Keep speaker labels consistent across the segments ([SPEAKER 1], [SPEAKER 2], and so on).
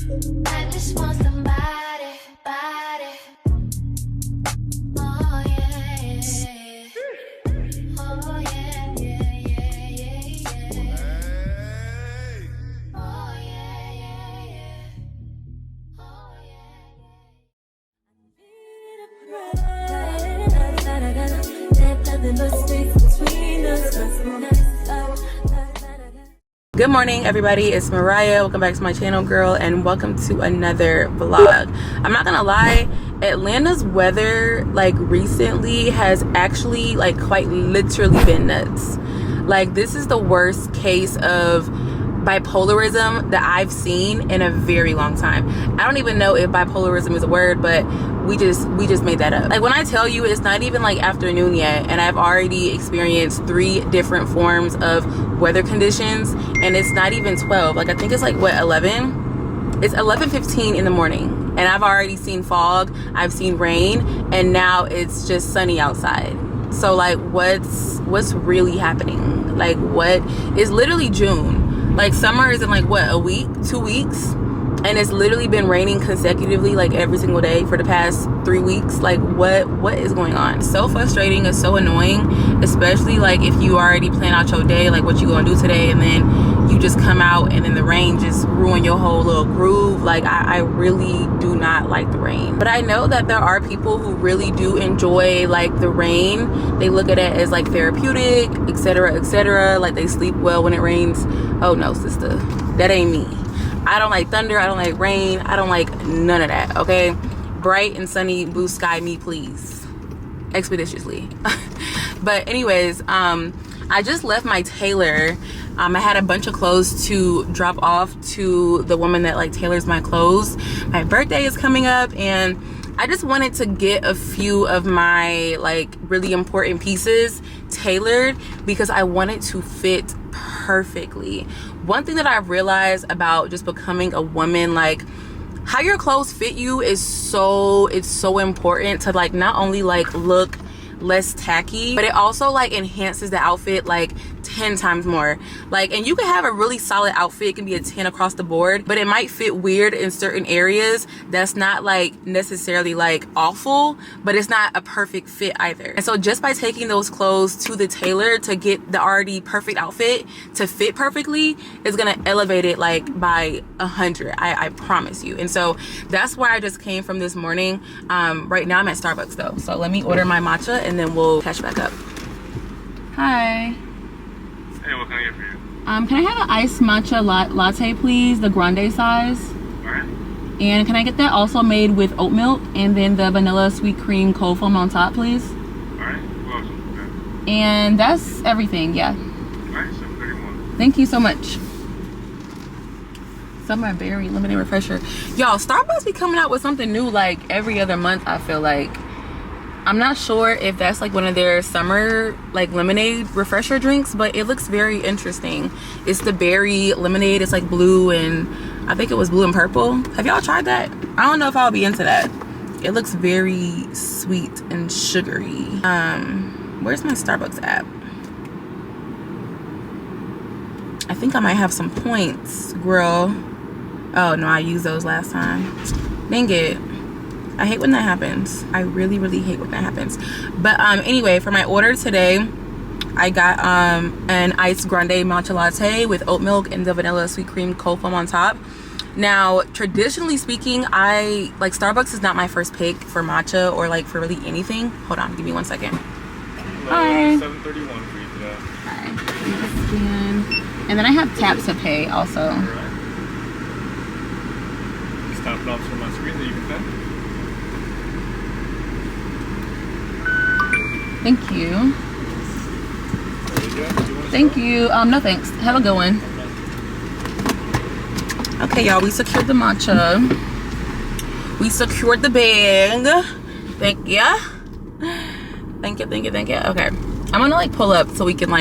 [SPEAKER 1] I just want somebody, body. Oh yeah, oh yeah, yeah. Oh yeah. Oh
[SPEAKER 2] Good morning, everybody. It's Mariah. Welcome back to my channel, girl, and welcome to another vlog. I'm not gonna lie, Atlanta's weather recently has actually quite literally been nuts. This is the worst case of bipolarism that I've seen in a very long time. I don't even know if bipolarism is a word, but we just made that up. When I tell you it's not even afternoon yet, and I've already experienced 3 different forms of weather conditions, and it's not even 12. I think it's 11? It's 11:15 in the morning, and I've already seen fog, I've seen rain, and now it's just sunny outside. So what's really happening? What is literally June? Summer is in a week, 2 weeks, and it's literally been raining consecutively every single day for the past 3 weeks. What is going on? So frustrating. It's so annoying, especially if you already plan out your day, what you gonna do today, and then you just come out and then the rain just ruin your whole little groove. I really do not like the rain, but I know that there are people who really do enjoy the rain. They look at it as therapeutic, etc., etc. They sleep well when it rains. Oh no, sister, that ain't me. I don't like thunder, I don't like rain, I don't like none of that, okay? Bright and sunny blue sky me, please, expeditiously. But anyways, I just left my tailor. I had a bunch of clothes to drop off to the woman that tailors my clothes. My birthday is coming up, and I just wanted to get a few of my really important pieces tailored because I wanted to fit perfectly. One thing that I've realized about just becoming a woman, how your clothes fit you is so important to not only look less tacky, but it also enhances the outfit 10 times more. And you can have a really solid outfit, it can be a 10 across the board, but it might fit weird in certain areas. That's not necessarily awful, but it's not a perfect fit either. And so just by taking those clothes to the tailor to get the already perfect outfit to fit perfectly is gonna elevate it by 100. I promise you. And so that's where I just came from this morning. Right now I'm at Starbucks though, so let me order my matcha and then we'll catch back up. Hi.
[SPEAKER 3] Hey, what can I get for you?
[SPEAKER 2] Can I have an iced matcha latte, please? The grande size.
[SPEAKER 3] Alright.
[SPEAKER 2] And can I get that also made with oat milk and then the vanilla sweet cream cold foam on top, please?
[SPEAKER 3] Alright, who else? Okay.
[SPEAKER 2] And that's everything, yeah.
[SPEAKER 3] Alright, 731.
[SPEAKER 2] Thank you so much. Summer berry limited refresher. Y'all, Starbucks be coming out with something new every other month, I feel like. I'm not sure if that's one of their summer lemonade refresher drinks, but it looks very interesting. It's the berry lemonade. It's blue, and I think it was blue and purple. Have y'all tried that? I don't know if I'll be into that. It looks very sweet and sugary. Where's my Starbucks app? I think I might have some points, girl. Oh no, I used those last time. Dang it. I hate when that happens. I really hate when that happens. But anyway, for my order today, I got an iced grande matcha latte with oat milk and the vanilla sweet cream cold foam on top. Now, traditionally speaking, Starbucks is not my first pick for matcha or for really anything. Hold on, give me 1 second. Hi.
[SPEAKER 3] 731 for you today.
[SPEAKER 2] Hi. Scan. And then I have tap to pay also.
[SPEAKER 3] Alright. Just tap it off from my screen that you can pay.
[SPEAKER 2] Thank you. Thank you. No thanks. Have a good one. Okay, y'all, we secured the matcha. We secured the bag. Thank ya. Thank you. Okay. I'm gonna pull up so we can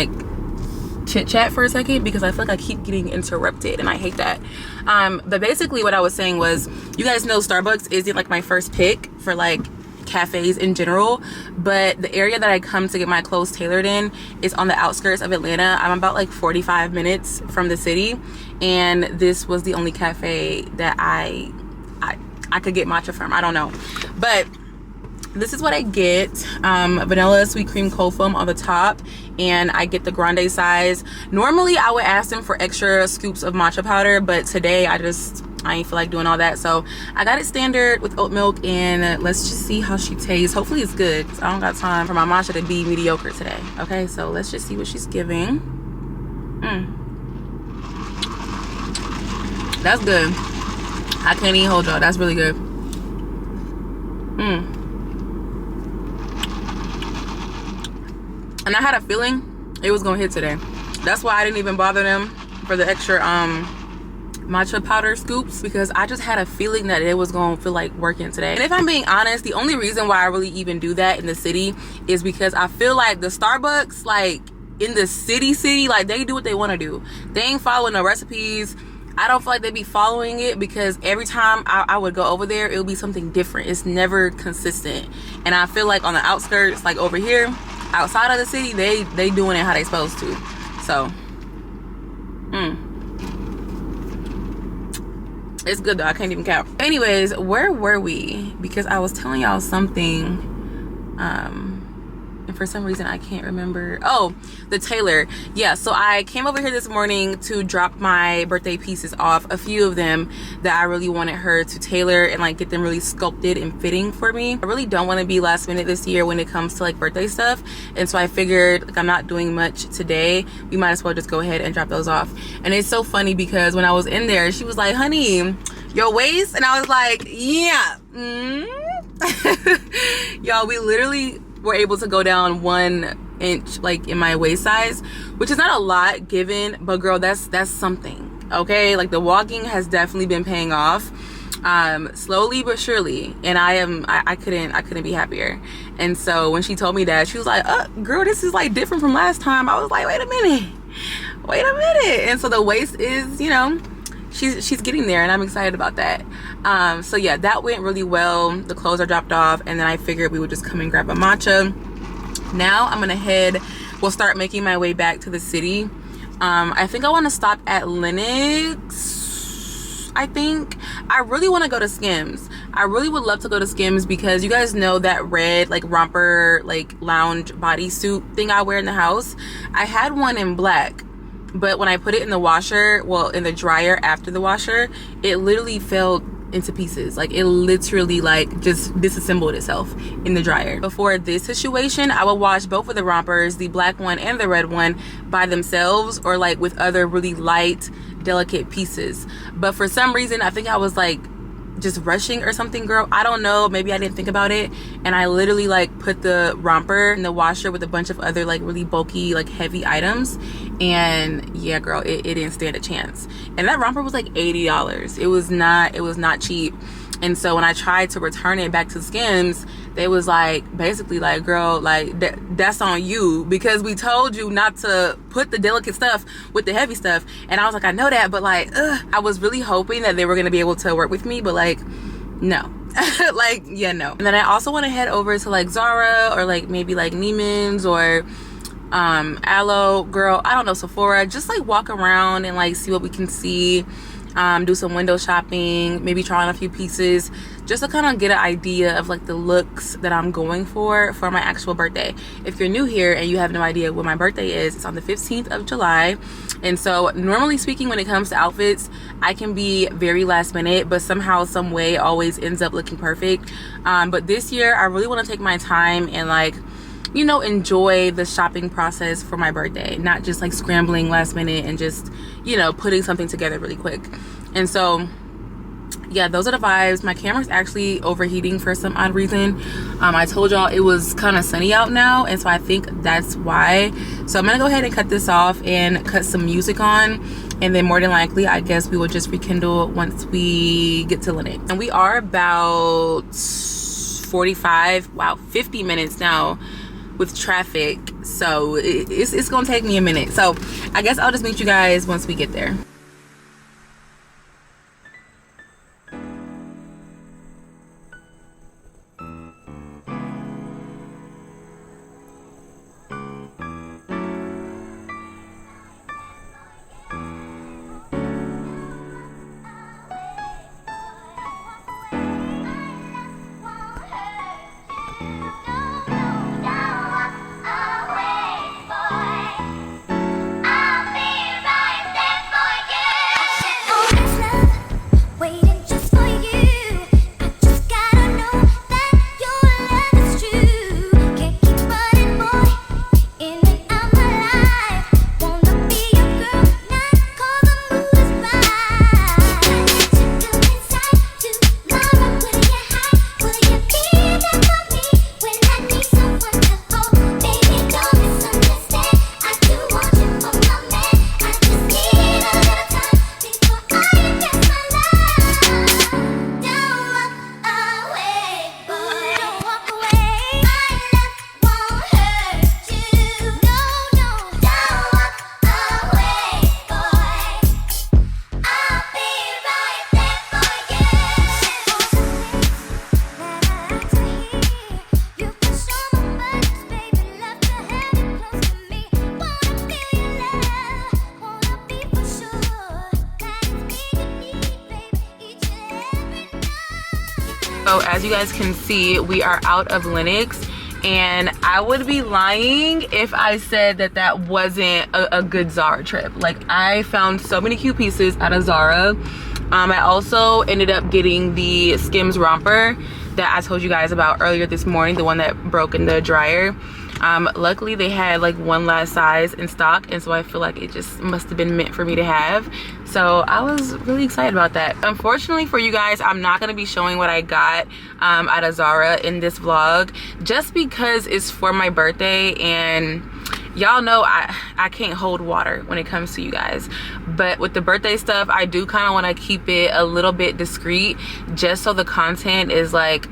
[SPEAKER 2] chit chat for a second because I feel I keep getting interrupted and I hate that. But basically what I was saying was, you guys know Starbucks isn't my first pick for cafes in general, but the area that I come to get my clothes tailored in is on the outskirts of Atlanta. I'm about like 45 minutes from the city, and this was the only cafe that I could get matcha from. I don't know, but this is what I get. Vanilla sweet cream cold foam on the top, and I get the grande size. Normally I would ask them for extra scoops of matcha powder, but today I ain't feel like doing all that, so I got it standard with oat milk, and let's just see how she tastes. Hopefully it's good, 'cause I don't got time for my matcha to be mediocre today. Okay, so let's just see what she's giving. That's good. I can't even hold y'all. That's really good. And I had a feeling it was gonna hit today. That's why I didn't even bother them for the extra matcha powder scoops, because I just had a feeling that it was gonna feel like working today. And if I'm being honest, the only reason why I really even do that in the city is because I feel like the Starbucks, like in the city, like they do what they want to do. They ain't following the recipes. I don't feel like they be following it, because every time I would go over there, it would be something different. It's never consistent. And I feel like on the outskirts, like over here outside of the city, they doing it how they supposed to. So it's good though. I can't even count. Anyways, where were we? Because I was telling y'all something, and for some reason I can't remember. Oh, the tailor. Yeah, so I came over here this morning to drop my birthday pieces off, a few of them that I really wanted her to tailor and like get them really sculpted and fitting for me. I really don't want to be last minute this year when it comes to like birthday stuff, and so I figured, like, I'm not doing much today, we might as well just go ahead and drop those off. And it's so funny because when I was in there, she was like, honey, your waist? And I was like, yeah. Y'all, we literally were able to go down 1 inch like in my waist size, which is not a lot given, but girl, that's something. Okay, like the walking has definitely been paying off, slowly but surely, and I couldn't be happier. And so when she told me that, she was like, girl, this is like different from last time. I was like, wait a minute. And so the waist is, you know, she's getting there, and I'm excited about that. So yeah, that went really well. The clothes are dropped off, and then I figured we would just come and grab a matcha. Now I'm gonna we'll start making my way back to the city. I think I want to stop at Lennox. I think I really want to go to Skims. I really would love to go to Skims, because you guys know that red like romper like lounge bodysuit thing I wear in the house. I had one in black, but when I put it in the washer, well, in the dryer after the washer, it literally fell into pieces. Like it literally like just disassembled itself in the dryer. Before this situation, I would wash both of the rompers, the black one and the red one, by themselves, or like with other really light, delicate pieces. But for some reason, I think I was like just rushing or something, girl. I don't know, maybe I didn't think about it, and I literally like put the romper in the washer with a bunch of other like really bulky, like heavy items, and yeah, girl, it didn't stand a chance. And that romper was like $80. It was not cheap. And so when I tried to return it back to Skims, they was like, basically like, girl, like that's on you, because we told you not to put the delicate stuff with the heavy stuff. And I was like, I know that, but like, I was really hoping that they were gonna be able to work with me, but like, no. Like, yeah, no. And then I also want to head over to like Zara, or like maybe like Neiman's, or Aloe, girl, I don't know, Sephora. Just like walk around and like see what we can see. Do some window shopping, maybe try on a few pieces, just to kind of get an idea of like the looks that I'm going for my actual birthday. If you're new here and you have no idea what my birthday is, it's on the 15th of July. And so normally speaking, when it comes to outfits, I can be very last minute, but somehow, some way, always ends up looking perfect. But this year I really want to take my time and like, you know, enjoy the shopping process for my birthday, not just like scrambling last minute and just, you know, putting something together really quick. And so yeah, those are the vibes. My camera's actually overheating for some odd reason. I told y'all it was kind of sunny out now, and so I think that's why. So I'm gonna go ahead and cut this off and cut some music on, and then more than likely I guess we will just rekindle once we get to Linnet. And we are about 50 minutes now with traffic, so it's gonna take me a minute. So I guess I'll just meet you guys once we get there. So as you guys can see, we are out of Lenox, and I would be lying if I said that that wasn't a good Zara trip. Like, I found so many cute pieces out of Zara. I also ended up getting the Skims romper that I told you guys about earlier this morning, the one that broke in the dryer. Luckily they had like one last size in stock, and so I feel like it just must have been meant for me to have. So I was really excited about that. Unfortunately for you guys, I'm not going to be showing what I got out of Zara in this vlog, just because it's for my birthday, and y'all know I can't hold water when it comes to you guys. But with the birthday stuff, I do kind of want to keep it a little bit discreet, just so the content is like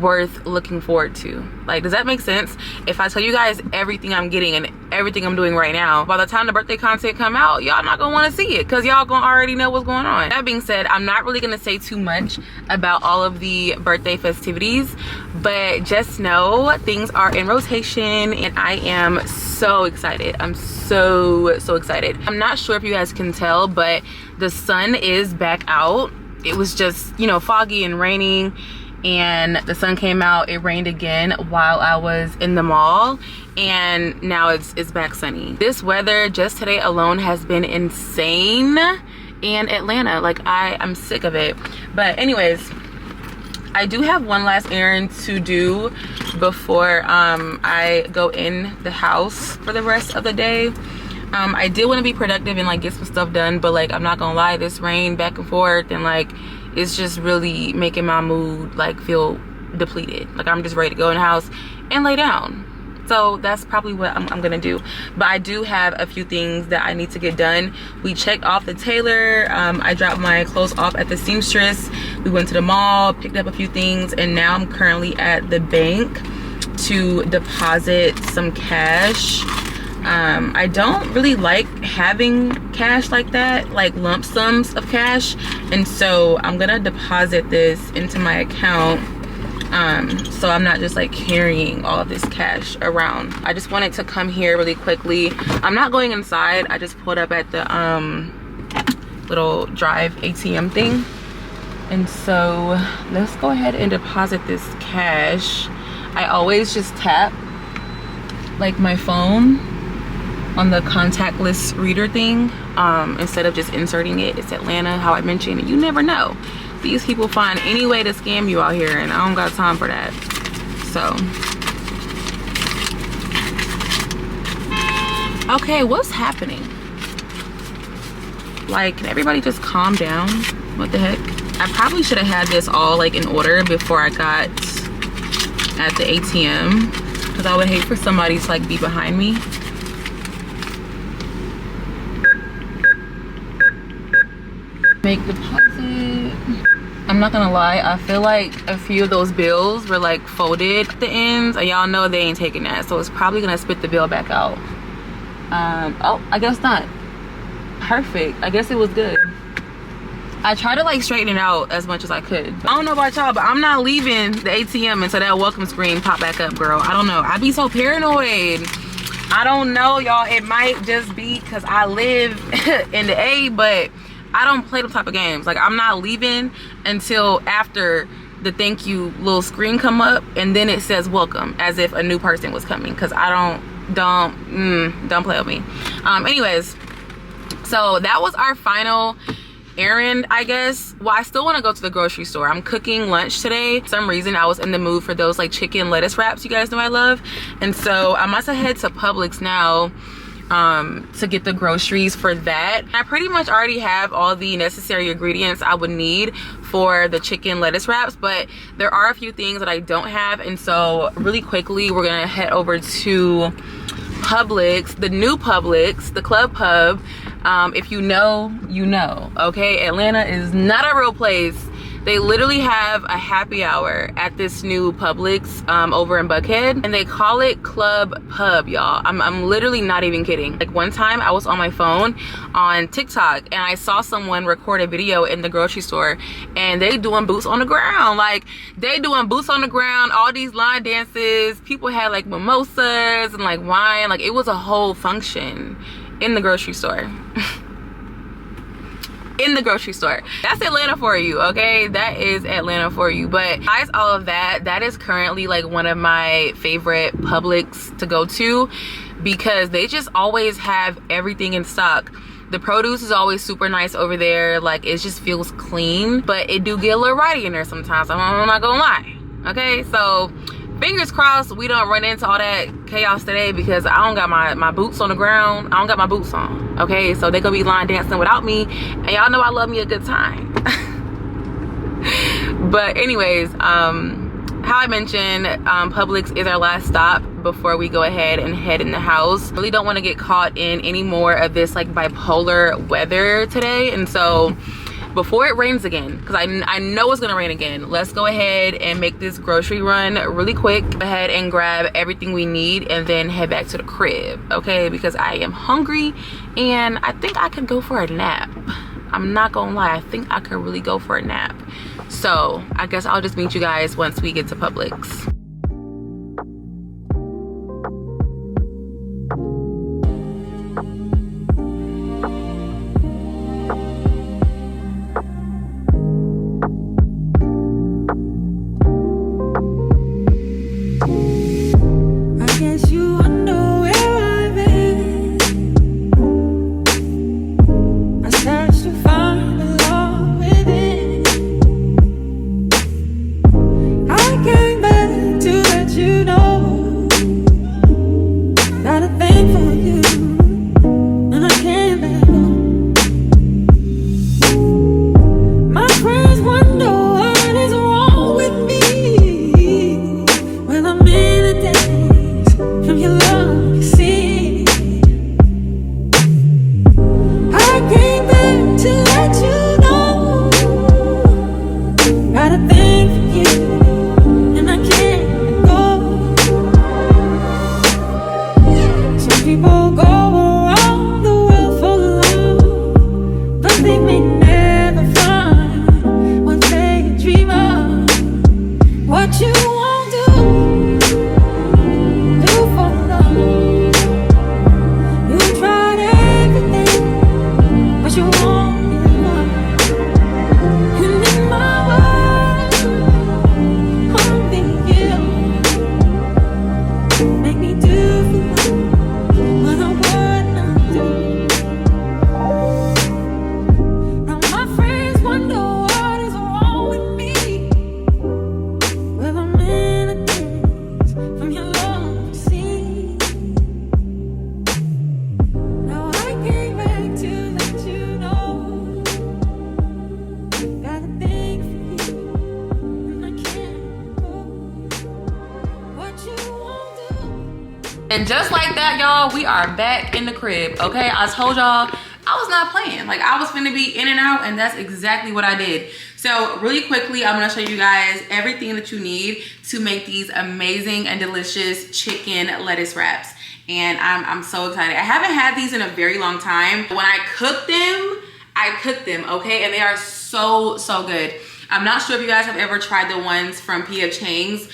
[SPEAKER 2] worth looking forward to. Like, does that make sense? If I tell you guys everything I'm getting and everything I'm doing right now, by the time the birthday content come out, y'all not gonna want to see it, because y'all gonna already know what's going on. That being said, I'm not really gonna say too much about all of the birthday festivities, but just know things are in rotation, and I am so excited. I'm so excited. I'm not sure if you guys can tell, but the sun is back out. It was just, you know, foggy and raining, and the sun came out. It rained again while I was in the mall, and now it's back sunny. This weather just today alone has been insane in Atlanta. Like, I'm sick of it. But anyways, I do have one last errand to do before I go in the house for the rest of the day. I did want to be productive and like get some stuff done, but like, I'm not gonna lie, this rain back and forth and like, it's just really making my mood like feel depleted. Like, I'm just ready to go in the house and lay down. So that's probably what I'm gonna do. But I do have a few things that I need to get done. We checked off the tailor. I dropped my clothes off at the seamstress. We went to the mall, picked up a few things, and now I'm currently at the bank to deposit some cash. I don't really like having cash like that, like lump sums of cash, and so I'm gonna deposit this into my account, so I'm not just like carrying all of this cash around. I just wanted to come here really quickly. I'm not going inside. I just pulled up at the little drive ATM thing, and so let's go ahead and deposit this cash. I always just tap like my phone on the contactless reader thing, instead of just inserting it. It's Atlanta, how I mentioned, and you never know. These people find any way to scam you out here, and I don't got time for that. So, okay, what's happening? Like, can everybody just calm down? What the heck? I probably should have had this all like in order before I got at the ATM, because I would hate for somebody to like be behind me. Make deposit. I'm not gonna lie, I feel like a few of those bills were like folded at the ends, and y'all know they ain't taking that, so it's probably gonna spit the bill back out. Oh, I guess not. Perfect. I guess it was good. I tried to like straighten it out as much as I could. I don't know about y'all, but I'm not leaving the ATM until that welcome screen pop back up, girl. I don't know. I be so paranoid. I don't know, y'all. It might just be because I live in the A, but I don't play them type of games. Like, I'm not leaving until after the thank you little screen come up, and then it says welcome, as if a new person was coming, because I don't play with me. Anyways, so that was our final errand, I guess. Well, I still want to go to the grocery store. I'm cooking lunch today. For some reason I was in the mood for those like chicken lettuce wraps you guys know I love, and so I must head to Publix now to get the groceries for that. I pretty much already have all the necessary ingredients I would need for the chicken lettuce wraps, but there are a few things that I don't have, and so really quickly we're gonna head over to Publix, the new Publix, the Club Pub. If you know, you know, okay? Atlanta is not a real place. They literally have a happy hour at this new Publix over in Buckhead, and they call it Club Pub, y'all. I'm literally not even kidding. Like, one time I was on my phone on TikTok and I saw someone record a video in the grocery store, and they doing boots on the ground. Like, they doing boots on the ground, all these line dances. People had like mimosas and like wine. Like, it was a whole function in the grocery store. in the grocery store. That's Atlanta for you, okay? That is Atlanta for you. But besides all of that, that is currently like one of my favorite Publix to go to because they just always have everything in stock. The produce is always super nice over there. Like, it just feels clean, but it do get a little rowdy in there sometimes. I'm not gonna lie, okay? So fingers crossed we don't run into all that chaos today because I don't got my boots on the ground. I don't got my boots on, okay? So they gonna be line dancing without me, and y'all know I love me a good time. But anyways, how I mentioned, Publix is our last stop before we go ahead and head in the house. Really don't want to get caught in any more of this like bipolar weather today, and so before it rains again, because I know it's gonna rain again, let's go ahead and make this grocery run really quick. Go ahead and grab everything we need and then head back to the crib, okay? Because I am hungry and I think I could go for a nap. I'm not gonna lie, I think I could really go for a nap. So I guess I'll just meet you guys once we get to Publix. And just like that, y'all, we are back in the crib, okay? I told y'all I was not playing. Like, I was finna be in and out, and that's exactly what I did. So really quickly, I'm gonna show you guys everything that you need to make these amazing and delicious chicken lettuce wraps. And I'm so excited. I haven't had these in a very long time. When I cook them, okay? And they are so good. I'm not sure if you guys have ever tried the ones from P.F. Chang's.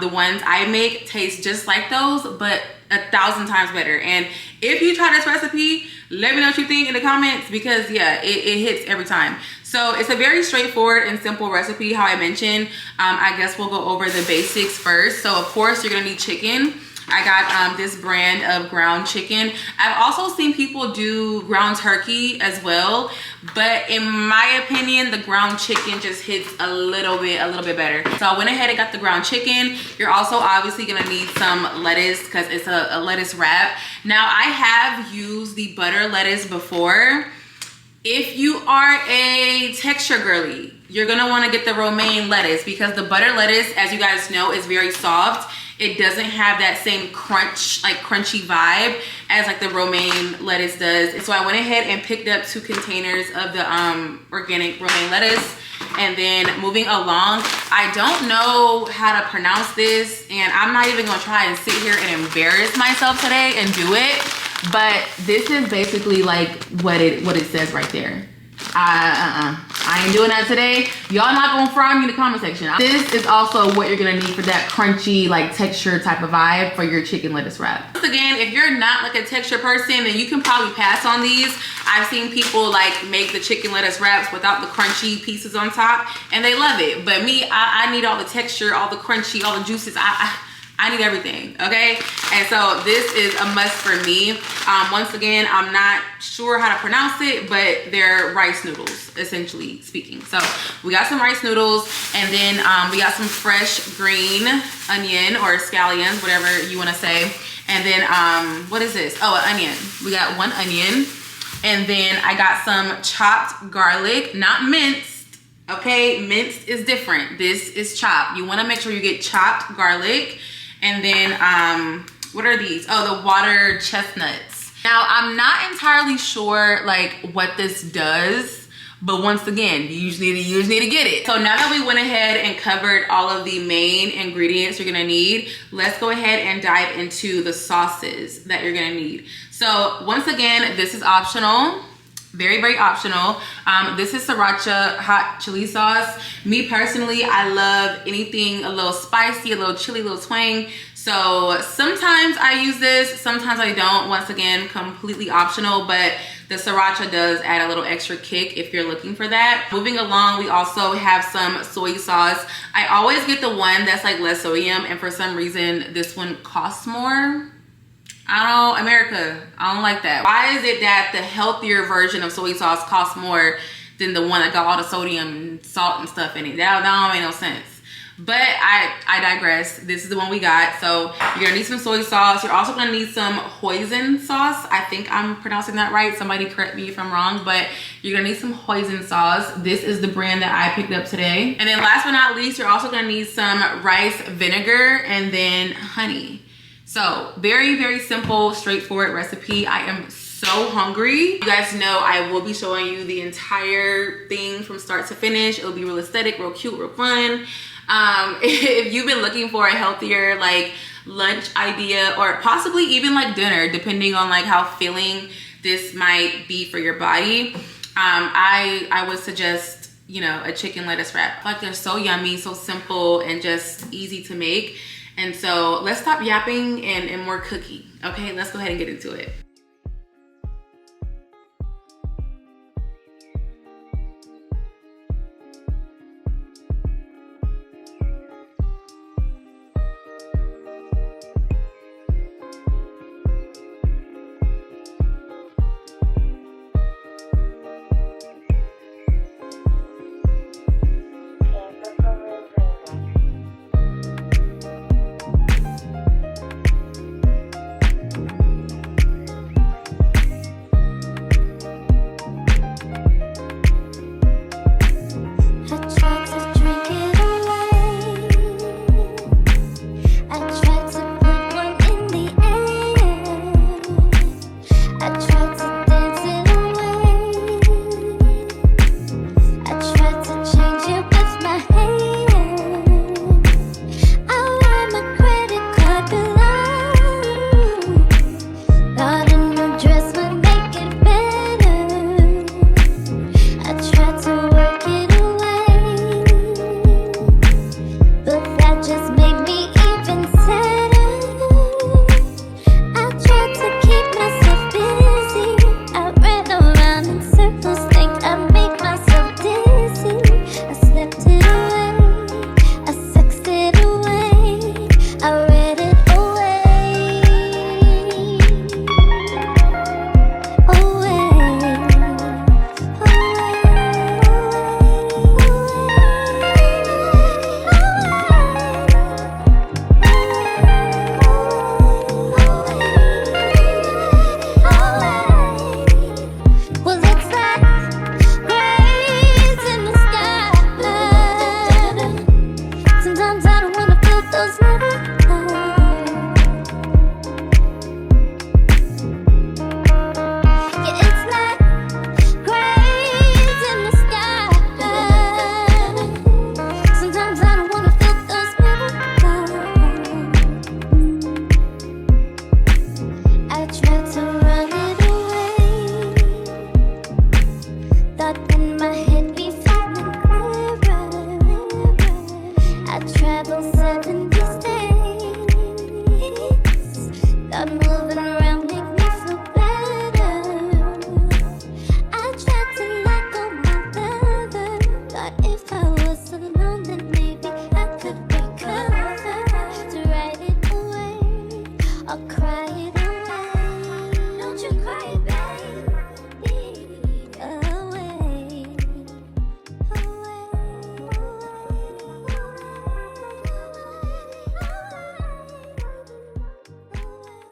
[SPEAKER 2] The ones I make taste just like those, but 1,000 times better. And if you try this recipe, let me know what you think in the comments, because yeah, it hits every time. So it's a very straightforward and simple recipe, how I mentioned. I guess we'll go over the basics first. So of course you're gonna need chicken. I got this brand of ground chicken. I've also seen people do ground turkey as well, but in my opinion, the ground chicken just hits a little bit better. So I went ahead and got the ground chicken. You're also obviously gonna need some lettuce because it's a lettuce wrap. Now I have used the butter lettuce before. If you are a texture girly, you're gonna wanna get the romaine lettuce because the butter lettuce, as you guys know, is very soft. It doesn't have that same crunch, like crunchy vibe as like the romaine lettuce does. So I went ahead and picked up 2 containers of the organic romaine lettuce. And then moving along, I don't know how to pronounce this, and I'm not even gonna try and sit here and embarrass myself today and do it. But this is basically like what it says right there. I ain't doing that today. Y'all not gonna fry me in the comment section. This is also what you're gonna need for that crunchy, like texture type of vibe for your chicken lettuce wrap. Once again, if you're not like a texture person, then you can probably pass on these. I've seen people like make the chicken lettuce wraps without the crunchy pieces on top, and they love it. But me, I need all the texture, all the crunchy, all the juices. I need everything, okay? And so this is a must for me. Once again, I'm not sure how to pronounce it, but they're rice noodles, essentially speaking. So we got some rice noodles, and then we got some fresh green onion or scallions, whatever you wanna say. And then, what is this? Oh, an onion. We got 1 onion. And then I got some chopped garlic, not minced, okay? Minced is different. This is chopped. You wanna make sure you get chopped garlic. And then, what are these? Oh, the water chestnuts. Now, I'm not entirely sure like what this does, but once again, you just need to get it. So now that we went ahead and covered all of the main ingredients you're gonna need, let's go ahead and dive into the sauces that you're gonna need. So once again, this is optional. Very, very optional. This is sriracha hot chili sauce. Me personally, I love anything a little spicy, a little chili, a little twang. So sometimes I use this, sometimes I don't. Once again, completely optional, but the sriracha does add a little extra kick if you're looking for that. Moving along, we also have some soy sauce. I always get the one that's like less sodium, and for some reason, this one costs more. I don't know, America, I don't like that. Why is it that the healthier version of soy sauce costs more than the one that got all the sodium and salt and stuff in it? That don't make no sense. But I digress. This is the one we got. So you're gonna need some soy sauce. You're also gonna need some hoisin sauce. I think I'm pronouncing that right. Somebody correct me if I'm wrong, but you're gonna need some hoisin sauce. This is the brand that I picked up today. And then last but not least, you're also gonna need some rice vinegar and then honey. So very, very simple, straightforward recipe. I am so hungry. You guys know I will be showing you the entire thing from start to finish. It'll be real aesthetic, real cute, real fun. If you've been looking for a healthier like lunch idea, or possibly even like dinner, depending on like how filling this might be for your body, I would suggest, you know, a chicken lettuce wrap. Like they're so yummy, so simple, and just easy to make. And so let's stop yapping and more cookie. Okay, let's go ahead and get into it.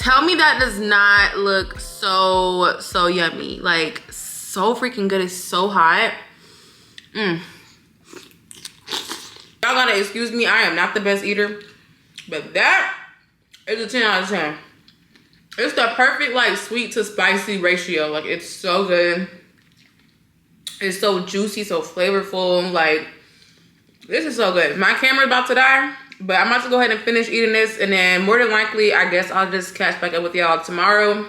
[SPEAKER 2] Tell me that does not look so yummy. Like, so freaking good. It's so hot. Y'all gotta excuse me. I am not the best eater. But that is a 10 out of 10. It's the perfect, like, sweet to spicy ratio. Like, it's so good. It's so juicy, so flavorful. Like, this is so good. My camera's about to die. But I'm about to go ahead and finish eating this, and then more than likely, I guess I'll just catch back up with y'all tomorrow.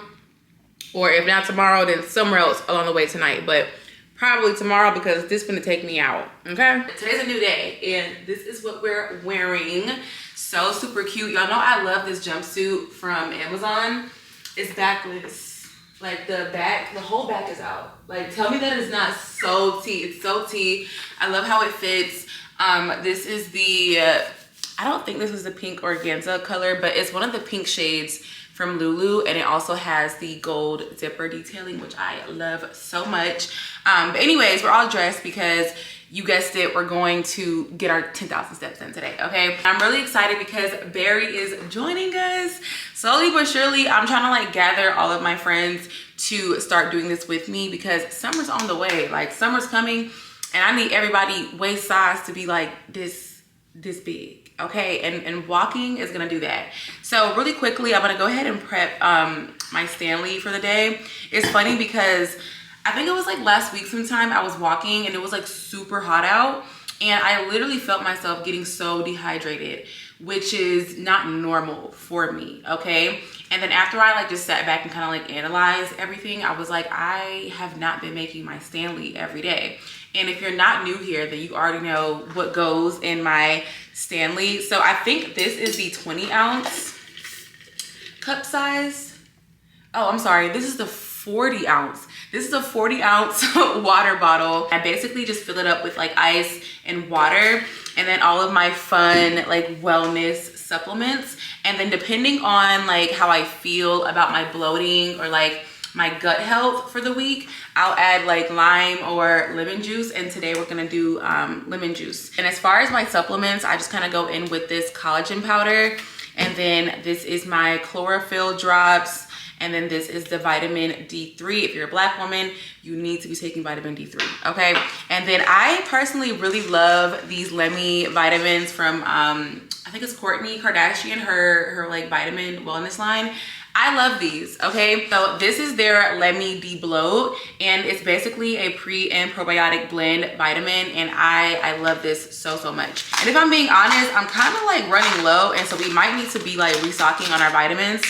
[SPEAKER 2] Or if not tomorrow, then somewhere else along the way tonight. But probably tomorrow, because this is gonna take me out, okay? Today's a new day, and this is what we're wearing. So super cute. Y'all know I love this jumpsuit from Amazon. It's backless. Like the whole back is out. Like, tell me that is not so tea. It's so tea. I love how it fits. This is the... I don't think this is the pink organza color, but it's one of the pink shades from Lulu, and it also has the gold zipper detailing, which I love so much. But anyways, we're all dressed because you guessed it, we're going to get our 10,000 steps in today, okay? I'm really excited because Barry is joining us. Slowly but surely, I'm trying to like gather all of my friends to start doing this with me because summer's on the way. Like, summer's coming, and I need everybody waist size to be like this big. Okay, and walking is gonna do that. So really quickly, I'm gonna go ahead and prep my Stanley for the day. It's funny because I think it was like last week sometime I was walking and it was like super hot out, and I literally felt myself getting so dehydrated, which is not normal for me, okay? And then after I like just sat back and kind of like analyzed everything, I was like, I have not been making my Stanley every day. And if you're not new here, then you already know what goes in my Stanley. So I think this is the 20 ounce cup size. Oh, I'm sorry. This is the 40 ounce. This is a 40 ounce water bottle. I basically just fill it up with like ice and water, and then all of my fun like wellness supplements. And then depending on like how I feel about my bloating or like my gut health for the week, I'll add like lime or lemon juice, and today we're gonna do lemon juice. And as far as my supplements, I just kind of go in with this collagen powder, and then this is my chlorophyll drops, and then this is the vitamin D3. If you're a Black woman, you need to be taking vitamin D3, okay? And then I personally really love these Lemmy vitamins from, I think it's Kourtney Kardashian, her like vitamin wellness line. I love these, okay? So this is their Lemmy D-Bloat, and it's basically a pre and probiotic blend vitamin, and I love this so much. And if I'm being honest, I'm kind of like running low, and so we might need to be like restocking on our vitamins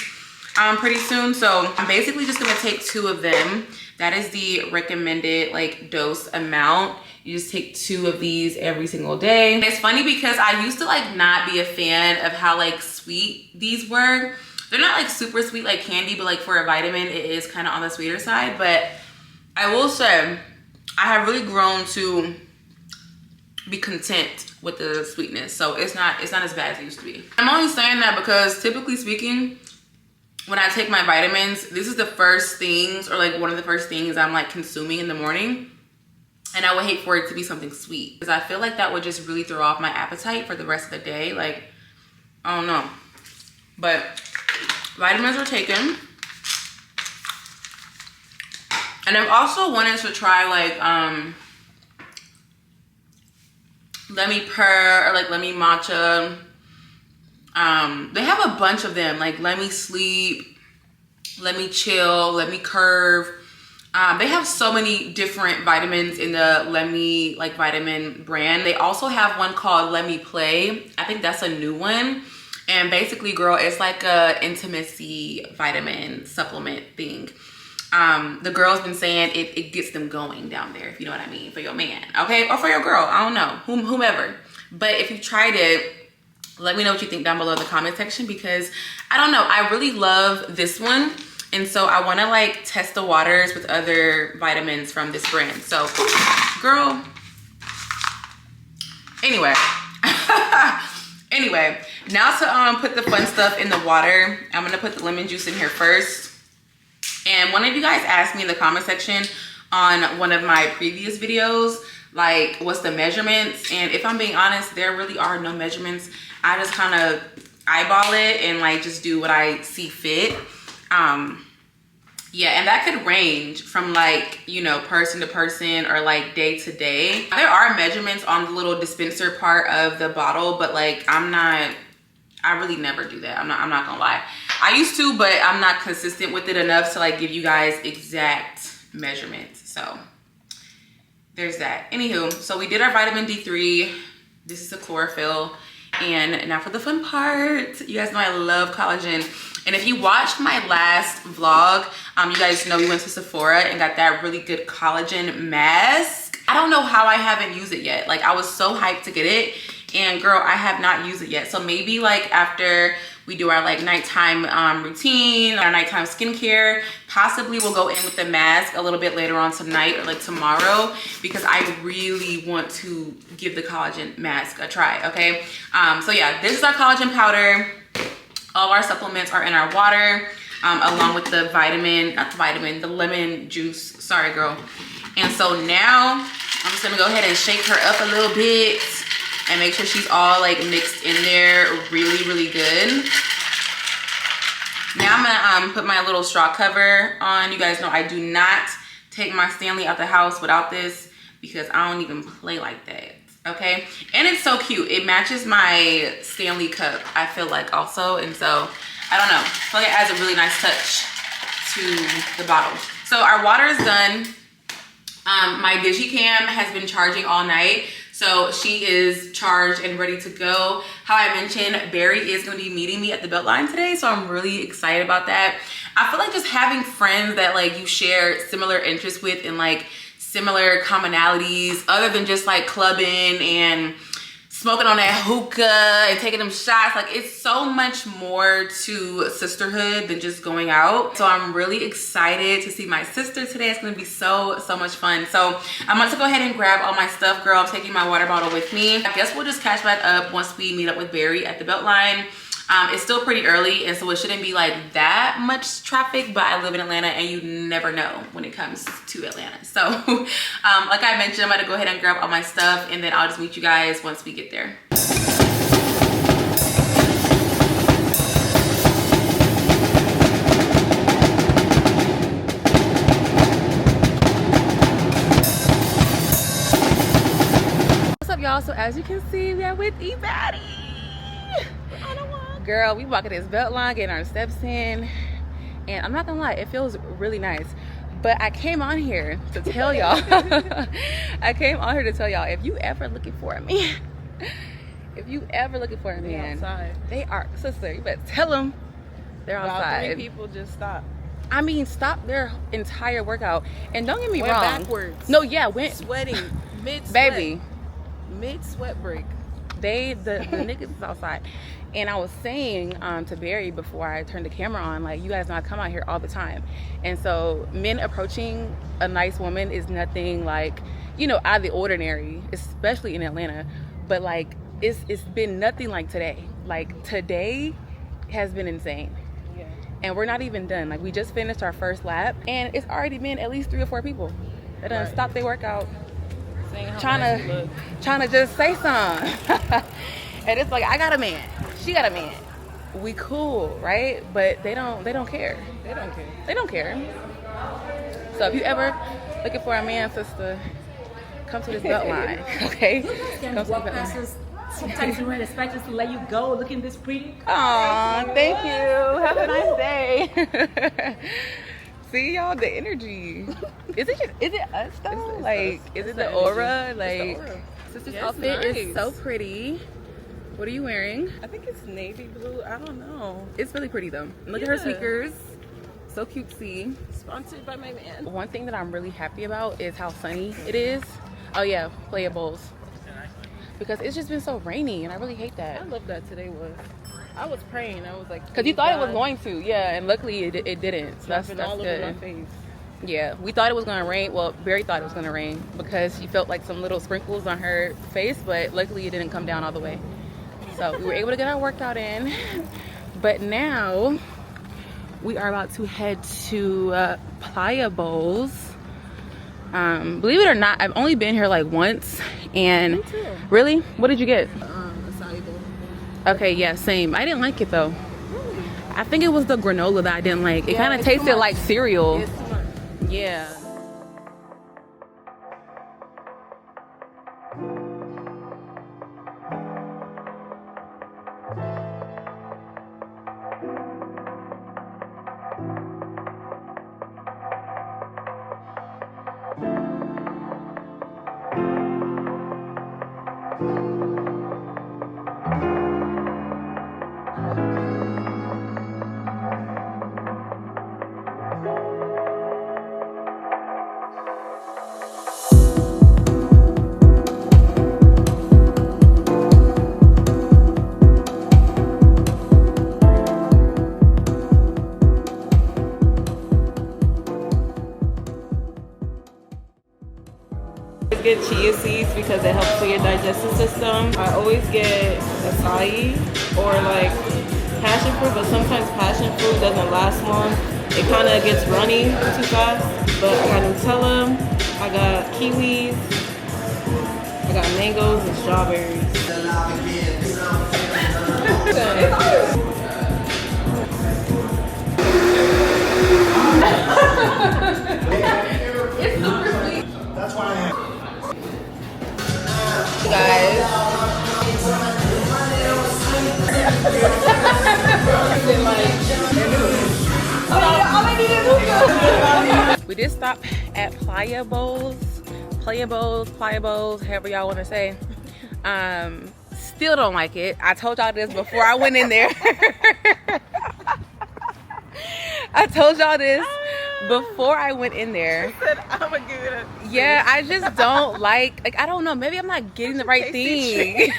[SPEAKER 2] pretty soon. So I'm basically just gonna take 2 of them. That is the recommended like dose amount. You just take 2 of these every single day. And it's funny because I used to like not be a fan of how like sweet these were. They're not like super sweet like candy, but like for a vitamin, it is kind of on the sweeter side. But I will say, I have really grown to be content with the sweetness. So it's not as bad as it used to be. I'm only saying that because typically speaking, when I take my vitamins, this is the first things, or like one of the first things I'm like consuming in the morning. And I would hate for it to be something sweet, because I feel like that would just really throw off my appetite for the rest of the day. Like, I don't know. But vitamins are taken. And I've also wanted to try like Lemmy Purr or like Lemmy Matcha. They have a bunch of them, like Lemmy Sleep, Lemmy Chill, Lemmy Curve. They have so many different vitamins in the Lemmy like vitamin brand. They also have one called Lemmy Play. I think that's a new one. And basically, girl, it's like a intimacy vitamin supplement thing. The girl's been saying it gets them going down there, if you know what I mean, for your man, okay? Or for your girl, I don't know, whomever. But if you tried it, let me know what you think down below in the comment section, because I don't know, I really love this one. And so I want to like test the waters with other vitamins from this brand. So, girl, anyway. Anyway, now to put the fun stuff in the water, I'm gonna put the lemon juice in here first. And one of you guys asked me in the comment section on one of my previous videos, like, what's the measurements? And if I'm being honest, there really are no measurements. I just kind of eyeball it and like just do what I see fit. Yeah, and that could range from like, you know, person to person or like day to day. There are measurements on the little dispenser part of the bottle, but like I really never do that. I'm not gonna lie. I used to, but I'm not consistent with it enough to like give you guys exact measurements. So there's that. Anywho, so we did our vitamin D3. This is the chlorophyll. And now for the fun part. You guys know I love collagen. And if you watched my last vlog, you guys know we went to Sephora and got that really good collagen mask. I don't know how I haven't used it yet. Like, I was so hyped to get it. And girl, I have not used it yet. So maybe like after we do our like nighttime routine, our nighttime skincare, possibly we'll go in with the mask a little bit later on tonight or like tomorrow, because I really want to give the collagen mask a try, okay? So yeah, this is our collagen powder. All our supplements are in our water, along with the the lemon juice. Sorry, girl. And so now I'm just gonna go ahead and shake her up a little bit and make sure she's all like mixed in there really, really good. Now I'm gonna put my little straw cover on. You guys know I do not take my Stanley out the house without this because I don't even play like that. Okay, and it's so cute. It matches my Stanley cup, I feel like, also. And so I don't know, I feel like it adds a really nice touch to the bottle. So our water is done. My Digicam has been charging all night, so she is charged and ready to go. How I mentioned, Barry is going to be meeting me at the Beltline today, so I'm really excited about that. I feel like just having friends that like you share similar interests with and like similar commonalities, other than just like clubbing and smoking on that hookah and taking them shots. Like, it's so much more to sisterhood than just going out. So I'm really excited to see my sister today. It's gonna be so much fun. So I'm about to go ahead and grab all my stuff, girl. I'm taking my water bottle with me. I guess we'll just catch back up once we meet up with Barry at the Beltline. It's still pretty early, and so it shouldn't be like that much traffic, but I live in Atlanta and you never know when it comes to Atlanta. So like I mentioned, I'm gonna go ahead and grab all my stuff, and then I'll just meet you guys once we get there. What's up, y'all? So as you can see, we are with E-Batty. Girl, we walking this Beltline, getting our steps in, and I'm not gonna lie, it feels really nice. But I came on here to tell y'all, if you ever looking for a man,
[SPEAKER 4] outside.
[SPEAKER 2] they are, sister, you better tell them they're outside.
[SPEAKER 4] About 3 people just stopped.
[SPEAKER 2] I mean, stop their entire workout. And don't get me
[SPEAKER 4] Went
[SPEAKER 2] wrong.
[SPEAKER 4] backwards.
[SPEAKER 2] No, yeah, went
[SPEAKER 4] Sweating. Mid-sweat.
[SPEAKER 2] baby.
[SPEAKER 4] Mid-sweat break.
[SPEAKER 2] The niggas is outside. And I was saying to Barry before I turned the camera on, like, you guys know I come out here all the time. And so men approaching a nice woman is nothing like, you know, out of the ordinary, especially in Atlanta. But like, it's been nothing like today. Like, today has been insane.
[SPEAKER 4] Yeah.
[SPEAKER 2] And we're not even done. Like, we just finished our first lap, and it's already been at least 3 or 4 people that done stopped their workout,
[SPEAKER 4] Saying how
[SPEAKER 2] trying
[SPEAKER 4] nice you look.
[SPEAKER 2] to just say something. And it's like, I got a man, she got a man, we cool, right? But they don't care.
[SPEAKER 4] They don't care.
[SPEAKER 2] They don't care. So if you ever looking for a man, sister, come to this Beltline, okay? Come to the
[SPEAKER 5] Walk past
[SPEAKER 2] Beltline.
[SPEAKER 5] us, sometimes you expect us to let you go, looking this pretty.
[SPEAKER 2] Aw, thank you. Have a nice day. See, y'all, the energy. Is it us though?
[SPEAKER 4] It's
[SPEAKER 2] like,
[SPEAKER 4] us.
[SPEAKER 2] is
[SPEAKER 4] It's
[SPEAKER 2] it
[SPEAKER 4] the
[SPEAKER 2] the
[SPEAKER 4] energy.
[SPEAKER 2] aura?
[SPEAKER 4] It's
[SPEAKER 2] Like,
[SPEAKER 4] the aura.
[SPEAKER 2] sister's
[SPEAKER 4] Yeah, it's
[SPEAKER 2] outfit is
[SPEAKER 4] nice.
[SPEAKER 2] so pretty. What are you wearing?
[SPEAKER 4] I think it's navy blue. I don't know.
[SPEAKER 2] It's really pretty though. Look at her
[SPEAKER 4] Yeah.
[SPEAKER 2] sneakers. So cutesy.
[SPEAKER 4] Sponsored by my man.
[SPEAKER 2] One thing that I'm really happy about is how sunny it is. Oh yeah, playables. Because it's just been so rainy, and I really hate
[SPEAKER 4] I
[SPEAKER 2] that.
[SPEAKER 4] love that today was. I was praying. I was like,
[SPEAKER 2] Because you thought it was going to, yeah, and luckily it didn't. So that's
[SPEAKER 4] all over
[SPEAKER 2] good.
[SPEAKER 4] my face.
[SPEAKER 2] Yeah, we thought it was gonna rain. Well, Barry thought it was gonna rain because she felt like some little sprinkles on her face, but luckily it didn't come down all the way. So we were able to get our workout in. But now we are about to head to Playa Bowls. Believe it or not, I've only been here like once. And
[SPEAKER 4] Me too.
[SPEAKER 2] really, what did you get?
[SPEAKER 4] Acai bowl.
[SPEAKER 2] Okay, yeah, same. I didn't like it though. I think it was the granola that I didn't like. It
[SPEAKER 4] Yeah,
[SPEAKER 2] kind of
[SPEAKER 4] it's too
[SPEAKER 2] tasted
[SPEAKER 4] much.
[SPEAKER 2] like cereal.
[SPEAKER 4] It's too much.
[SPEAKER 2] Yeah. Get chia seeds because it helps with your digestive system. I always get acai or like passion fruit, but sometimes passion fruit doesn't last long. It kind of gets runny too fast. But I got Nutella, I got kiwis, I got mangoes and strawberries. We did stop at Playa Bowls, however y'all want to say. Still don't like it. I told y'all this before I went in there. I told y'all this before I went in there.
[SPEAKER 4] I'm gonna give it a.
[SPEAKER 2] Yeah, I just don't like I don't know, maybe I'm not getting the right thing.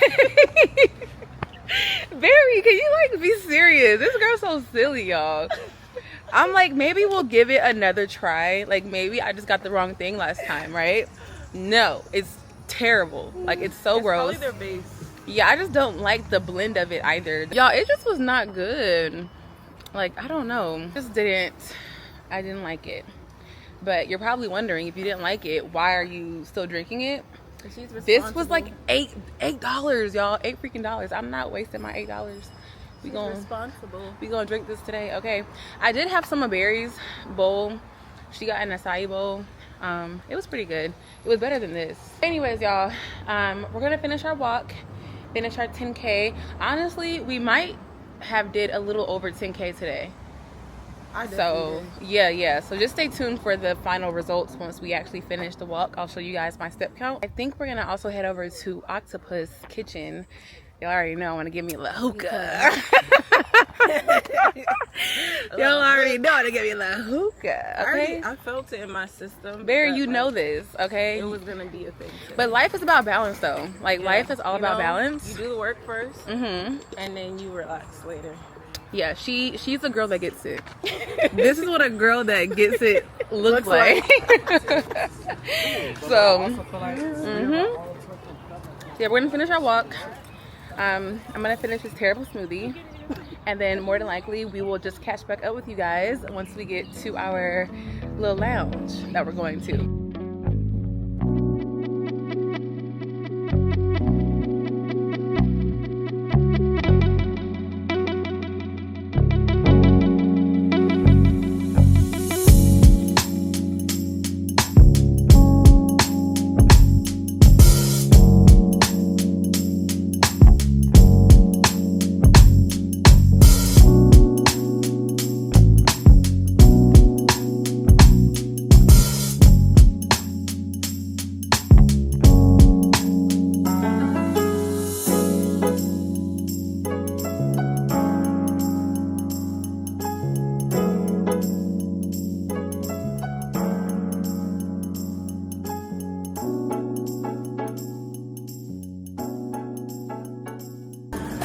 [SPEAKER 2] Barry, can you like be serious? This girl's so silly, y'all. I'm like, maybe we'll give it another try. Like maybe I just got the wrong thing last time, right? No, it's terrible. Like it's so gross.
[SPEAKER 4] Probably their base.
[SPEAKER 2] Yeah, I just don't like the blend of it either. Y'all, it just was not good. Like, I don't know. I didn't like it. But you're probably wondering, if you didn't like it, why are you still drinking it? This was like $8, y'all. $8 freaking dollars. I'm not wasting my $8. We gonna drink this today. Okay. I did have some of Barry's bowl. She got an acai bowl. It was pretty good. It was better than this. Anyways, y'all, we're gonna finish our walk, finish our 10K. Honestly, we might have did a little over 10K today. So yeah, so just stay tuned for the final results. Once we actually finish the walk, I'll show you guys my step count. I think we're gonna also head over to Octopus Kitchen. Y'all already know I want to give me a little hookah. Y'all already know to give me a little hookah. Okay,
[SPEAKER 4] I felt it in my system.
[SPEAKER 2] Barry, you know this, okay?
[SPEAKER 4] It was gonna be a thing.
[SPEAKER 2] But life is about balance, though. Like life is all about balance.
[SPEAKER 4] You do the work first,
[SPEAKER 2] Mm-hmm.
[SPEAKER 4] and then you relax later.
[SPEAKER 2] Yeah, she's a girl that gets it. This is what a girl that gets it looks like. So, yeah, we're gonna finish our walk. I'm gonna finish this terrible smoothie, and then more than likely we will just catch back up with you guys once we get to our little lounge that we're going to.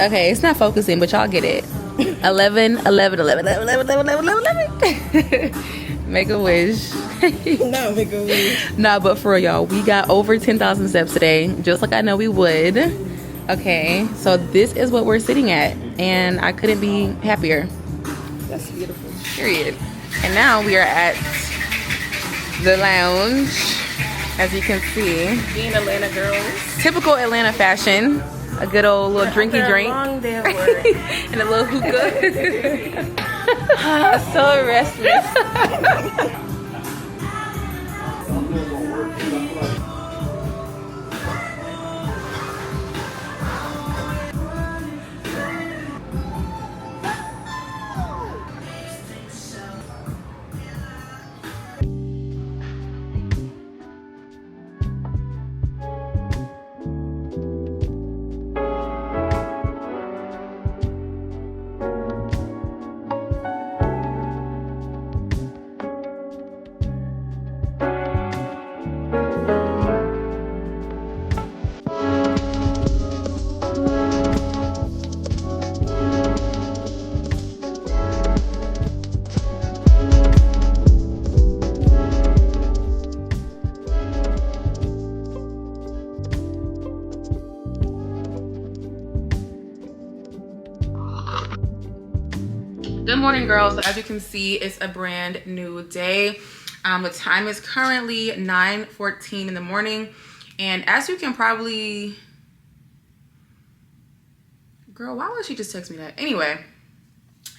[SPEAKER 2] Okay, it's not focusing, but y'all get it. 11. Make a wish.
[SPEAKER 4] No, make a wish.
[SPEAKER 2] Nah, but for real, y'all, we got over 10,000 steps today, just like I know we would. Okay, so this is what we're sitting at, and I couldn't be happier.
[SPEAKER 4] That's beautiful.
[SPEAKER 2] Period. And now we are at the lounge, as you can see.
[SPEAKER 4] Being Atlanta girls.
[SPEAKER 2] Typical Atlanta fashion. a good old little drinky drink.
[SPEAKER 4] Long day of work.
[SPEAKER 2] And a little hookah.
[SPEAKER 4] So restless.
[SPEAKER 2] Good morning, girls. So as you can see, it's a brand new day. The time is currently 9:14 in the morning, and as you can probably, girl, why would she just text me that? Anyway,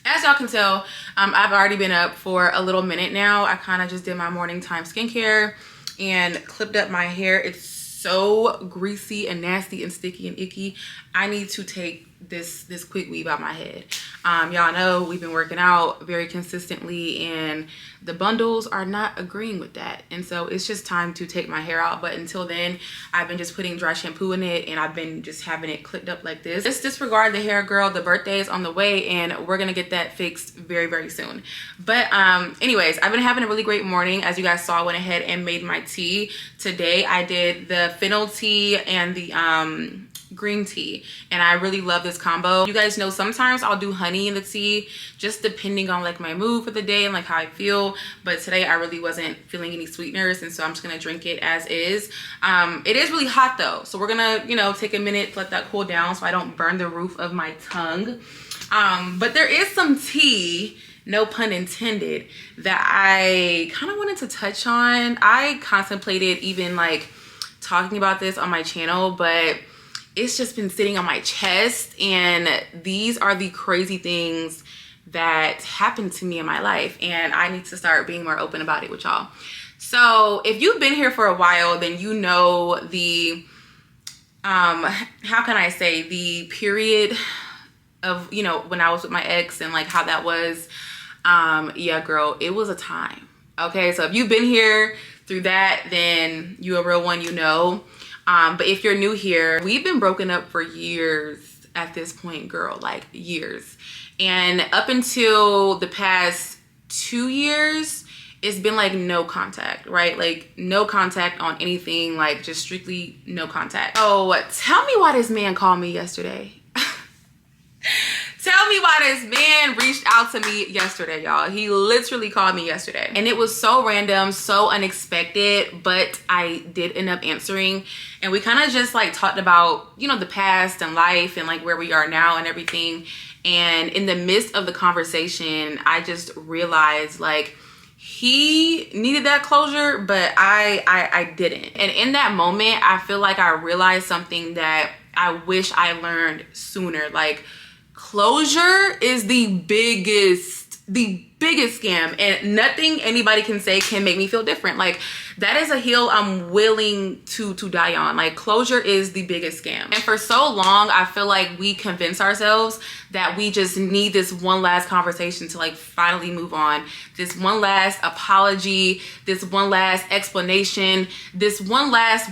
[SPEAKER 2] as y'all can tell, I've already been up for a little minute now. I kind of just did my morning time skincare and clipped up my hair. It's so greasy and nasty and sticky and icky. I need to take this quick weave out my head. Y'all know we've been working out very consistently, and the bundles are not agreeing with that, and so it's just time to take my hair out. But until then, I've been just putting dry shampoo in it, and I've been just having it clipped up like this. Just disregard the hair, girl. The birthday is on the way, and we're gonna get that fixed very, very soon. But anyways, I've been having a really great morning. As you guys saw, I went ahead and made my tea. Today I did the fennel tea and the green tea, and I really love this combo. You guys know sometimes I'll do honey in the tea, just depending on like my mood for the day and like how I feel, but today I really wasn't feeling any sweeteners, and so I'm just gonna drink it as is. It is really hot though, so we're gonna, you know, take a minute to let that cool down so I don't burn the roof of my tongue. But there is some tea, no pun intended, that I kind of wanted to touch on. I contemplated even like talking about this on my channel, but it's just been sitting on my chest, and these are the crazy things that happened to me in my life, and I need to start being more open about it with y'all. So if you've been here for a while, then you know the how can I say, the period of, you know, when I was with my ex and like how that was. Yeah, girl, it was a time. Okay, so if you've been here through that, then you a real one, you know. But if you're new here, we've been broken up for years at this point, girl, like years. And up until the past 2 years, it's been like no contact, right? Like no contact on anything, like just strictly no contact. Oh, tell me why this man called me yesterday. Tell me why this man reached out to me yesterday, y'all. He literally called me yesterday. And it was so random, so unexpected, but I did end up answering. And we kind of just like talked about, you know, the past and life and like where we are now and everything. And in the midst of the conversation, I just realized like he needed that closure, but I didn't. And in that moment, I feel like I realized something that I wish I learned sooner. Like, closure is the biggest scam, and nothing anybody can say can make me feel different. Like, that is a hill I'm willing to die on. Like, closure is the biggest scam. And for so long, I feel like we convince ourselves that we just need this one last conversation to like finally move on. This one last apology, this one last explanation, this one last.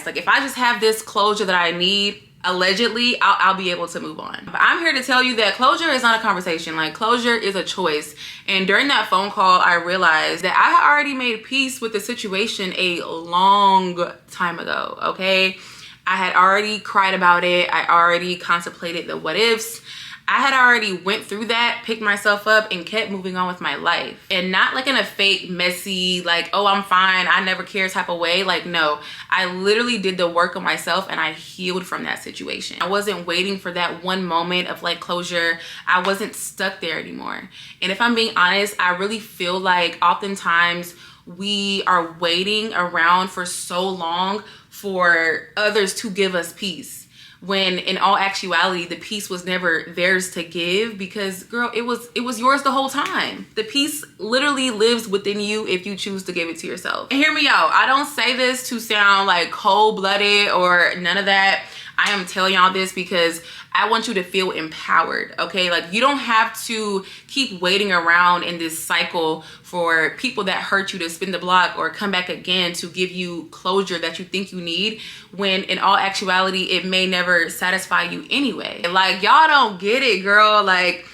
[SPEAKER 2] Like, if I just have this closure that I need, allegedly, I'll be able to move on. But I'm here to tell you that closure is not a conversation. Like, closure is a choice. And during that phone call, I realized that I had already made peace with the situation a long time ago, okay? I had already cried about it. I already contemplated the what ifs. I had already went through that, picked myself up, and kept moving on with my life. And not like in a fake, messy, like, oh, I'm fine, I never care type of way. Like, no, I literally did the work on myself and I healed from that situation. I wasn't waiting for that one moment of like closure. I wasn't stuck there anymore. And if I'm being honest, I really feel like oftentimes we are waiting around for so long for others to give us peace. when in all actuality the peace was never theirs to give, because girl, it was yours the whole time. The peace literally lives within you if you choose to give it to yourself. And hear me out, I don't say this to sound like cold-blooded or none of that. I am telling y'all this because I want you to feel empowered, okay? Like, you don't have to keep waiting around in this cycle for people that hurt you to spin the block or come back again to give you closure that you think you need, when in all actuality, it may never satisfy you anyway. Like, y'all don't get it, girl. Like,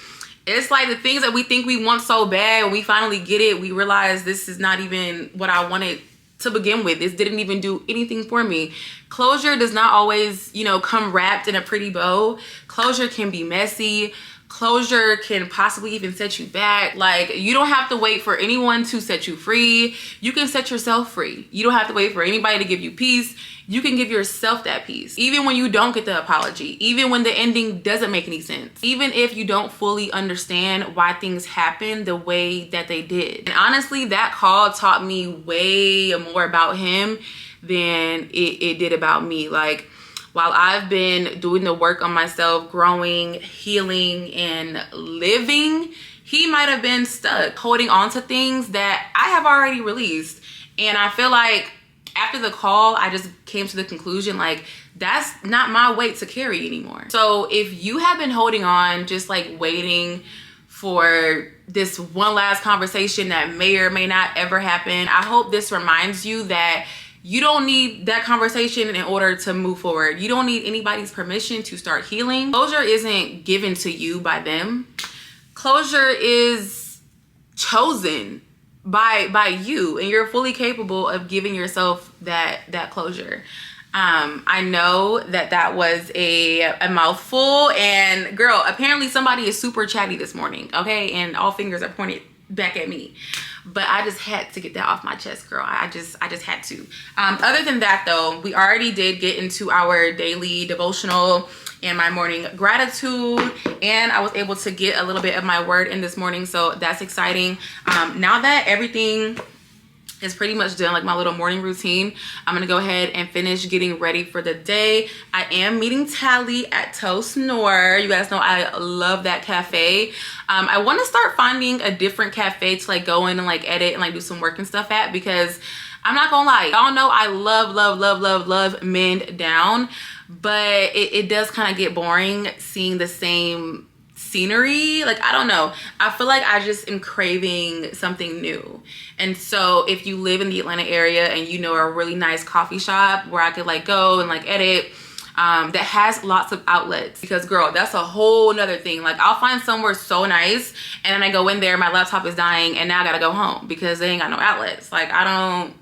[SPEAKER 2] it's like the things that we think we want so bad, when we finally get it, we realize this is not even what I wanted to begin with. This didn't even do anything for me. Closure does not always, you know, come wrapped in a pretty bow. Closure can be messy. Closure can possibly even set you back. Like, you don't have to wait for anyone to set you free. You can set yourself free. You don't have to wait for anybody to give you peace. You can give yourself that peace. Even when you don't get the apology, even when the ending doesn't make any sense, even if you don't fully understand why things happen the way that they did. And honestly, that call taught me way more about him than it did about me. Like, while I've been doing the work on myself, growing, healing, and living, he might have been stuck holding on to things that I have already released. And I feel like after the call, I just came to the conclusion, like, that's not my weight to carry anymore. So if you have been holding on, just like waiting for this one last conversation that may or may not ever happen, I hope this reminds you that you don't need that conversation in order to move forward. You don't need anybody's permission to start healing. Closure isn't given to you by them. Closure is chosen by you, and you're fully capable of giving yourself that closure. I know that was a mouthful, and girl, apparently somebody is super chatty this morning, okay? And all fingers are pointed back at me. But I just had to get that off my chest, girl. I just had to. Other than that, though, we already did get into our daily devotional and my morning gratitude, and I was able to get a little bit of my word in this morning, so that's exciting. Now that everything is pretty much done, like my little morning routine, I'm gonna go ahead and finish getting ready for the day. I am meeting Tally at Toast Noir. You guys know I love that cafe. I want to start finding a different cafe to like go in and like edit and like do some work and stuff at, because I'm not gonna lie, y'all know I love Mend Down, but it does kind of get boring seeing the same scenery. Like, I don't know, I feel like I just am craving something new. And so if you live in the Atlanta area and you know a really nice coffee shop where I could like go and like edit, that has lots of outlets, because girl, that's a whole nother thing. Like, I'll find somewhere so nice and then I go in there, my laptop is dying, and now I gotta go home because they ain't got no outlets. Like, I don't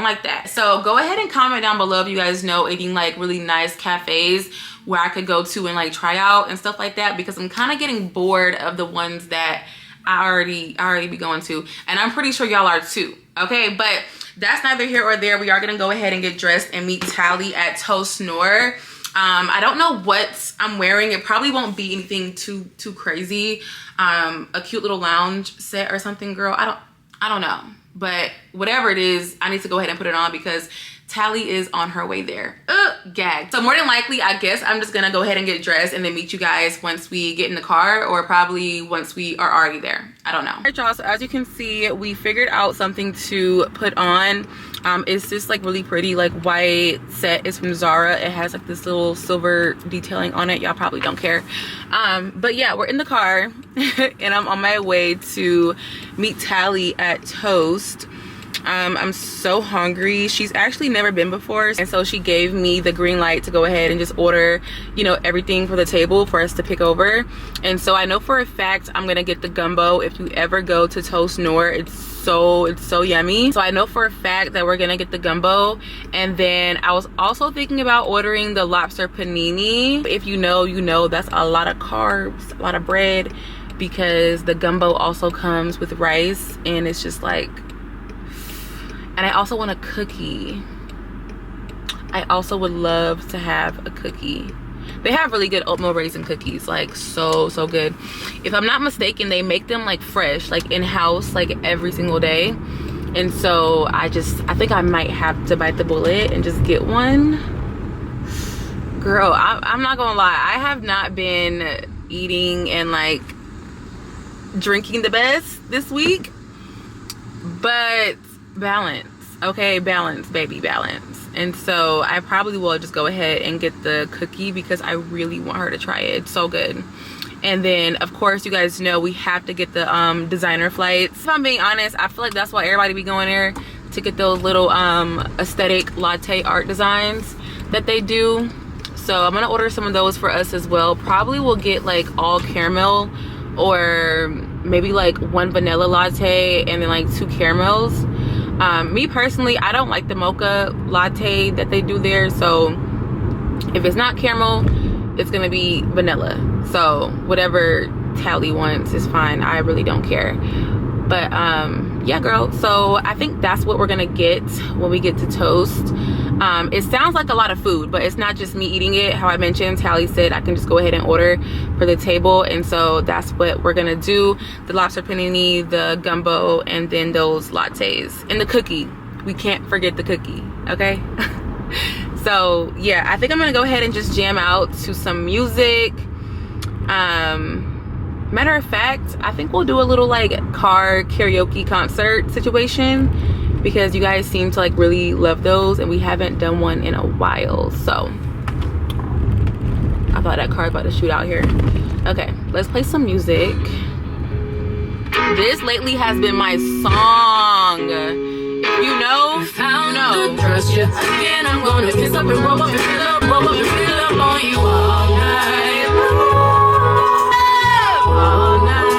[SPEAKER 2] like that. So go ahead and comment down below if you guys know any like really nice cafes where I could go to and like try out and stuff like that, because I'm kind of getting bored of the ones that I already be going to, and I'm pretty sure y'all are too. Okay, but that's neither here or there. We are gonna go ahead and get dressed and meet Tally at Toast Noir. I don't know what I'm wearing. It probably won't be anything too crazy. A cute little lounge set or something, girl. I don't know. But whatever it is, I need to go ahead and put it on because Tally is on her way there. Gag. So more than likely, I guess I'm just gonna go ahead and get dressed and then meet you guys once we get in the car, or probably once we are already there. I don't know. All right, y'all, so as you can see, we figured out something to put on. It's just like really pretty, like white set. It's from Zara. It has like this little silver detailing on it. Y'all probably don't care. But yeah, we're in the car and I'm on my way to meet Tally at Toast. I'm so hungry. She's actually never been before, and so she gave me the green light to go ahead and just order, you know, everything for the table for us to pick over. And so I know for a fact I'm gonna get the gumbo. If you ever go to Toast Noir, it's so yummy. So I know for a fact that we're gonna get the gumbo. And then I was also thinking about ordering the lobster panini. If you know, you know, that's a lot of carbs, a lot of bread, because the gumbo also comes with rice, and it's just like, and I also want a cookie. I also would love to have a cookie. They have really good oatmeal raisin cookies, like so good. If I'm not mistaken, they make them like fresh, like in-house, like every single day. And so I think I might have to bite the bullet and just get one. Girl, I'm not gonna lie, I have not been eating and like drinking the best this week, but balance, okay? Balance, baby, balance. And so I probably will just go ahead and get the cookie because I really want her to try it. It's so good. And then of course, you guys know we have to get the designer flights. If I'm being honest, I feel like that's why everybody be going there, to get those little aesthetic latte art designs that they do. So I'm gonna order some of those for us as well. Probably we'll get like all caramel, or maybe like one vanilla latte and then like 2 caramels. Me personally, I don't like the mocha latte that they do there, so if it's not caramel, it's gonna be vanilla. So whatever Tally wants is fine. I really don't care. But yeah, girl, so I think that's what we're gonna get when we get to Toast. It sounds like a lot of food, but it's not just me eating it. How I mentioned, Tally said I can just go ahead and order for the table, and so that's what we're gonna do. The lobster panini, the gumbo, and then those lattes, and the cookie. We can't forget the cookie, okay? So yeah, I think I'm gonna go ahead and just jam out to some music. Matter of fact, I think we'll do a little like car karaoke concert situation, because you guys seem to like really love those and we haven't done one in a while. So I thought that car was about to shoot out here. Okay, let's play some music. This lately has been my song. If you know, you know. Trust you again, I'm gonna kiss up and roll up and fill up, roll up and fill up on you all night. All night.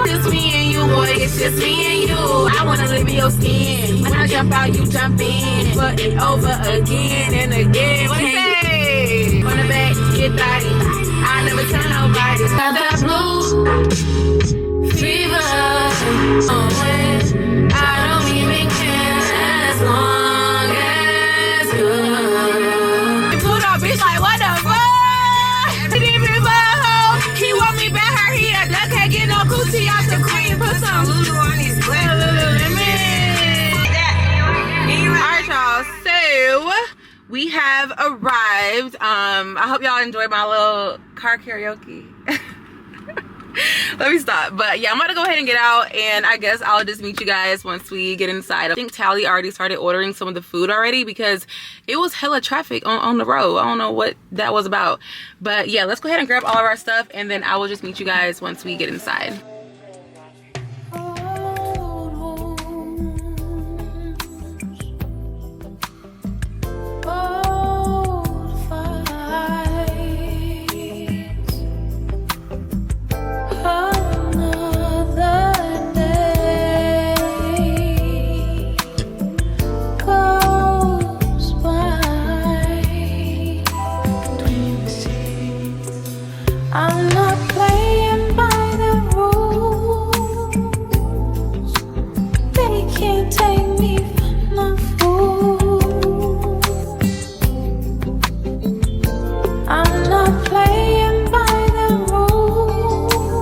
[SPEAKER 2] It's me and you, boy, it's just me and you. I wanna live in your skin. When I jump out, you jump in. But it over again and again. What you say? On the back, get body. I never tell nobody. Got that blue fever. I don't even care as long as good. You pulled up, bitch, like what the fuck? He didn't even fuck. He want me back her here. That can't get no coochie out the cream. Put some Lulu on his leg. Alright, y'all. So we have arrived. I hope y'all enjoyed my little car karaoke. Let me stop. But yeah, I'm gonna go ahead and get out, and I guess I'll just meet you guys once we get inside. I think Tally already started ordering some of the food already because it was hella traffic on the road. I don't know what that was about. But yeah, let's go ahead and grab all of our stuff, and then I will just meet you guys once we get inside.
[SPEAKER 1] I'm not playing by the rules. They can't take me for no fool. I'm not playing by the rules.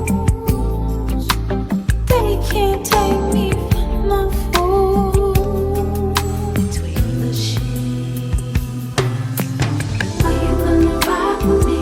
[SPEAKER 1] They can't take me for no fool. Between the sheets, are you gonna rock with me?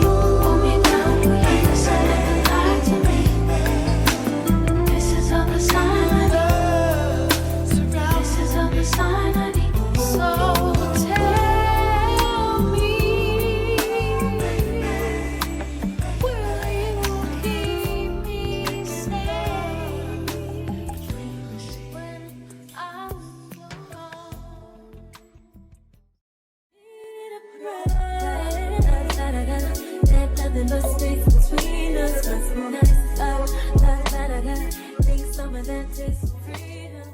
[SPEAKER 1] Nothing but space between us. Must be nice. Think some of that is freedom.